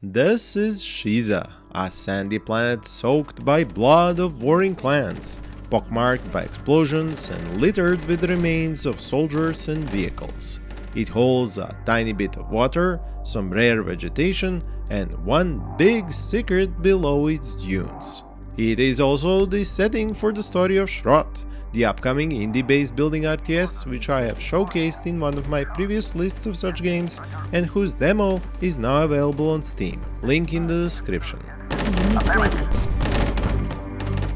This is Scheeza, a sandy planet soaked by blood of warring clans, pockmarked by explosions and littered with the remains of soldiers and vehicles. It holds a tiny bit of water, some rare vegetation, and one big secret below its dunes. It is also the setting for the story of Shrot, the upcoming indie-based building RTS which I have showcased in one of my previous lists of such games and whose demo is now available on Steam, link in the description.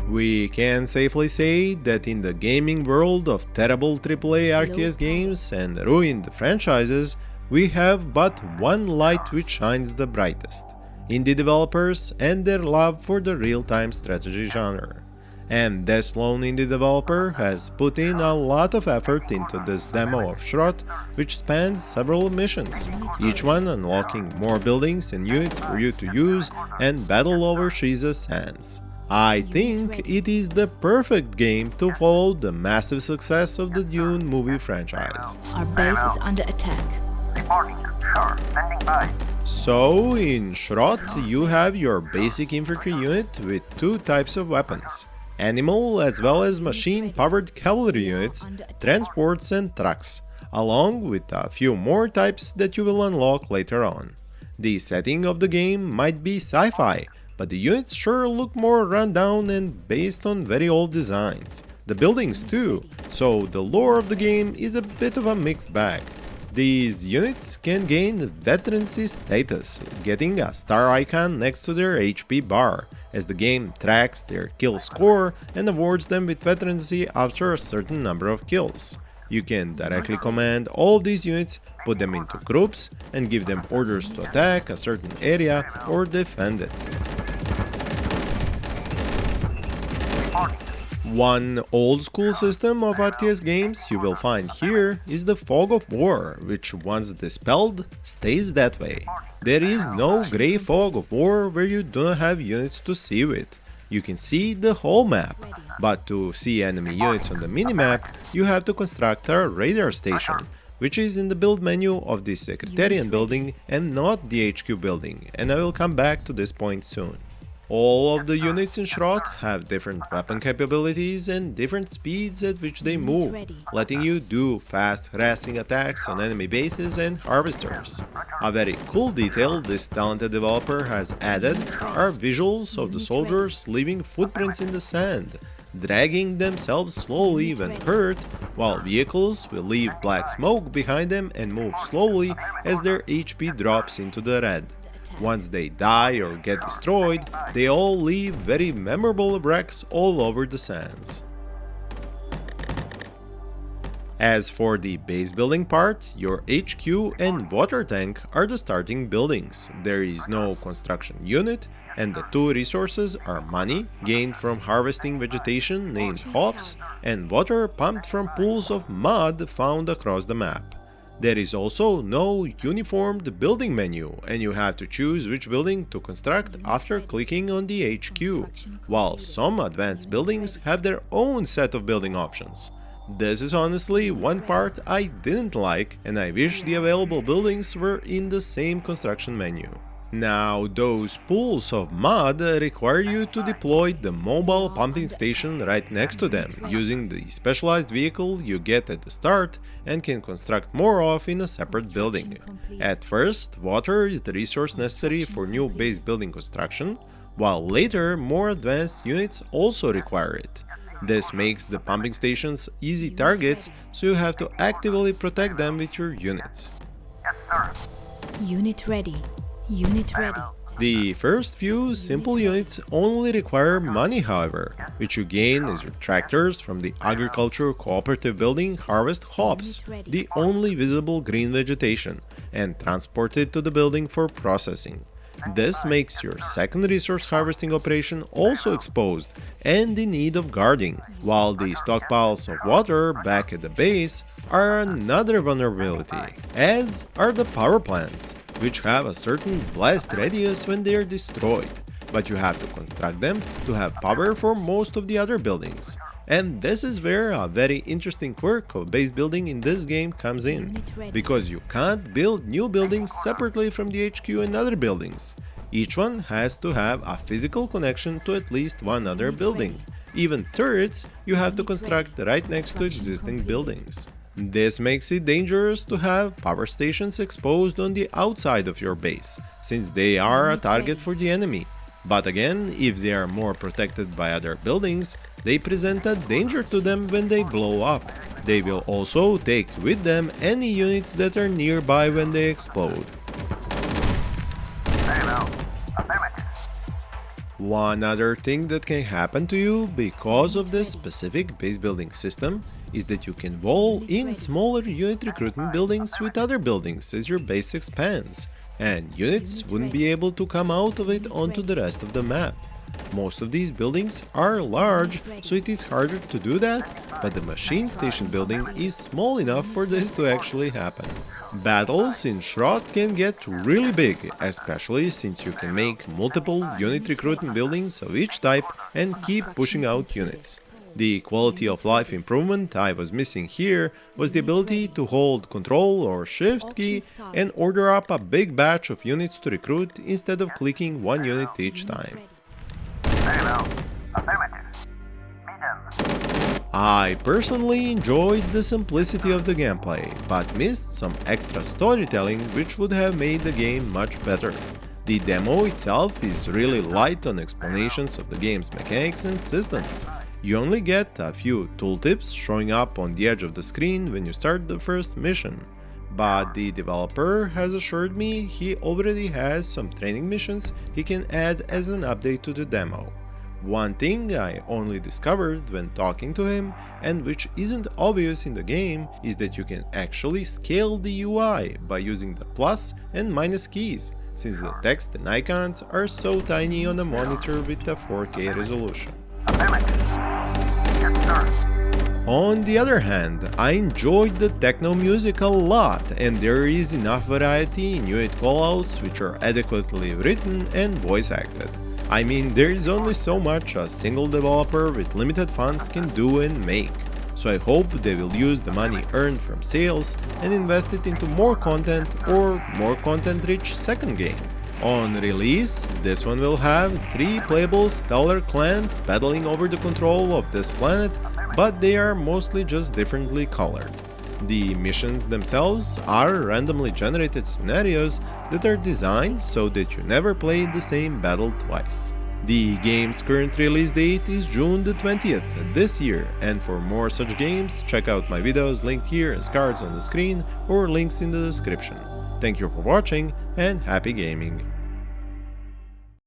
We can safely say that in the gaming world of terrible AAA RTS games and ruined franchises, we have but one light which shines the brightest: indie developers and their love for the real-time strategy genre. And this lone indie developer has put in a lot of effort into this demo of Shrot, which spans several missions, each one unlocking more buildings and units for you to use and battle over Scheeza's sands. I think it is the perfect game to follow the massive success of the Dune movie franchise. Our base is under attack. Reporting. Sure. Standing by. So, in Shrot, you have your basic infantry unit with two types of weapons: animal as well as machine-powered cavalry units, transports and trucks, along with a few more types that you will unlock later on. The setting of the game might be sci-fi, but the units sure look more run-down and based on very old designs. The buildings too, so the lore of the game is a bit of a mixed bag. These units can gain Veterancy status, getting a star icon next to their HP bar, as the game tracks their kill score and awards them with Veterancy after a certain number of kills. You can directly command all these units, put them into groups, and give them orders to attack a certain area or defend it. One old school system of RTS games you will find here is the fog of war, which once dispelled, stays that way. There is no grey fog of war where you do not have units to see with. You can see the whole map, but to see enemy units on the minimap, you have to construct a radar station, which is in the build menu of the Secretariat building and not the HQ building, and I will come back to this point soon. All of the units in Shrot have different weapon capabilities and different speeds at which they move, letting you do fast harassing attacks on enemy bases and harvesters. A very cool detail this talented developer has added are visuals of the soldiers leaving footprints in the sand, dragging themselves slowly when hurt, while vehicles will leave black smoke behind them and move slowly as their HP drops into the red. Once they die or get destroyed, they all leave very memorable wrecks all over the sands. As for the base building part, your HQ and water tank are the starting buildings. There is no construction unit, and the two resources are money, gained from harvesting vegetation named hops, and water pumped from pools of mud found across the map. There is also no uniformed building menu, and you have to choose which building to construct after clicking on the HQ, while some advanced buildings have their own set of building options. This is honestly one part I didn't like, and I wish the available buildings were in the same construction menu. Now, those pools of mud require you to deploy the mobile pumping station right next to them, using the specialized vehicle you get at the start and can construct more of in a separate building. At first, water is the resource necessary for new base building construction, while later more advanced units also require it. This makes the pumping stations easy targets, so you have to actively protect them with your units. Yes, sir. Unit ready. Unit ready. The first few simple units only require money, however, which you gain as your tractors from the agriculture cooperative building harvest hops, the only visible green vegetation, and transport it to the building for processing. This makes your second resource harvesting operation also exposed and in need of guarding, while the stockpiles of water back at the base are another vulnerability, as are the power plants, which have a certain blast radius when they are destroyed, but you have to construct them to have power for most of the other buildings. And this is where a very interesting quirk of base building in this game comes in, because you can't build new buildings separately from the HQ and other buildings. Each one has to have a physical connection to at least one other building. Even turrets you have to construct right next to existing buildings. This makes it dangerous to have power stations exposed on the outside of your base, since they are a target for the enemy. But again, if they are more protected by other buildings, they present a danger to them when they blow up. They will also take with them any units that are nearby when they explode. One other thing that can happen to you because of this specific base building system is that you can wall in smaller unit recruitment buildings with other buildings as your base expands, and units wouldn't be able to come out of it onto the rest of the map. Most of these buildings are large, so it is harder to do that, but the machine station building is small enough for this to actually happen. Battles in Shrot can get really big, especially since you can make multiple unit recruitment buildings of each type and keep pushing out units. The quality of life improvement I was missing here was the ability to hold Ctrl or Shift key and order up a big batch of units to recruit instead of clicking one unit each time. I personally enjoyed the simplicity of the gameplay, but missed some extra storytelling which would have made the game much better. The demo itself is really light on explanations of the game's mechanics and systems. You only get a few tooltips showing up on the edge of the screen when you start the first mission. But the developer has assured me he already has some training missions he can add as an update to the demo. One thing I only discovered when talking to him, and which isn't obvious in the game, is that you can actually scale the UI by using the plus and minus keys, since the text and icons are so tiny on a monitor with a 4K resolution. On the other hand, I enjoyed the techno music a lot, and there is enough variety in unit callouts which are adequately written and voice acted. I mean, there is only so much a single developer with limited funds can do and make, so I hope they will use the money earned from sales and invest it into more content or more content-rich second game. On release, this one will have 3 playable stellar clans battling over the control of this planet, but they are mostly just differently colored. The missions themselves are randomly generated scenarios that are designed so that you never play the same battle twice. The game's current release date is June the 20th this year, and for more such games, check out my videos linked here as cards on the screen or links in the description. Thank you for watching and happy gaming!